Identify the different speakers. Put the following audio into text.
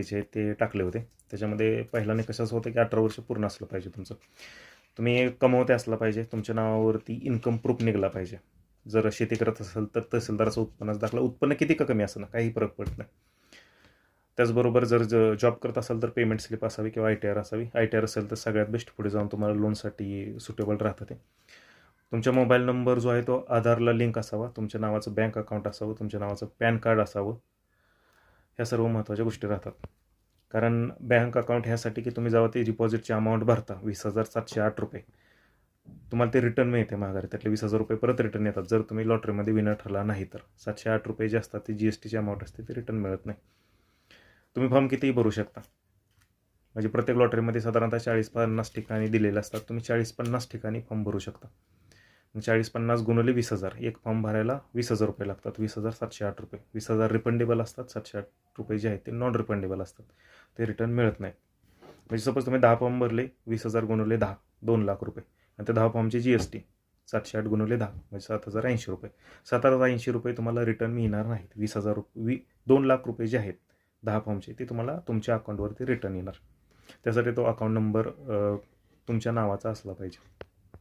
Speaker 1: चे ते टाकले होते. त्याच्यामध्ये पहिला निकष असं होतं की 18 वर्ष पूर्ण असलं पाहिजे तुमचं. तुम्ही कमवते असलं पाहिजे, तुमच्या नावावरती इन्कम प्रूफ निघाला पाहिजे. जर शेती करत असाल तर तहसीलदाराचा उत्पन्नाचा दाखला, उत्पन्न किती का कमी असणं काही फरक पडत नाही. त्याचबरोबर जर जॉब करत असाल तर पेमेंट स्लिप असावी किंवा ITR असावी. ITR असेल तर सगळ्यात बेस्ट, पुढे जाऊन तुम्हाला लोनसाठी सुटेबल राहतं ते. तुमचा मोबाईल नंबर जो आहे तो आधारला लिंक असावा, तुमच्या नावाचं बँक अकाउंट असावं, तुमच्या नावाचं पॅन कार्ड असावं. ह्या सर्व महत्त्वाच्या गोष्टी राहतात. कारण बँक अकाउंट ह्यासाठी की तुम्ही जेव्हा ते डिपॉझिटची अमाऊंट भरता 20,708 रुपये, तुम्हाला ते रिटर्न मिळते माघारी. त्यातले 20,000 रुपये परत रिटर्न येतात जर तुम्ही लॉटरीमध्ये विनर ठरला नाही तर. 708 रुपये जे असतात ते GSTची अमाऊंट असते, ते रिटर्न मिळत नाही. तुम्ही फॉर्म कितीही भरू शकता. म्हणजे प्रत्येक लॉटरीमध्ये साधारणतः 40-50 ठिकाणी दिलेले असतात. तुम्ही 40-50 ठिकाणी फॉर्म भरू शकता. 40-50 गुणिले 20,000, एक फॉर्म भरायला 20,000 रुपये लागतात. 20,708 रुपये. 20,000 रिफंडेबल असतात, 708 रुपये जे आहेत ते नॉन रिफंडेबल असतात, ते रिटर्न मिळत नाही. म्हणजे सपोज तुम्ही 10 फॉर्म भरले, 20,000 गुणिले 10, 2 लाख रुपये. आणि त्या 10 फॉर्मची GST 708 गुणिले 10 म्हणजे 7,080 रुपये. 7,080 रुपये तुम्हाला रिटर्न मिळणार नाहीत. 20,000 2 लाख रुपये जे आहेत 10 फॉर्मचे, ते तुम्हाला तुमच्या अकाउंटवरती रिटर्न येणार. त्यासाठी तो अकाउंट नंबर तुमच्या नावाचा असला पाहिजे.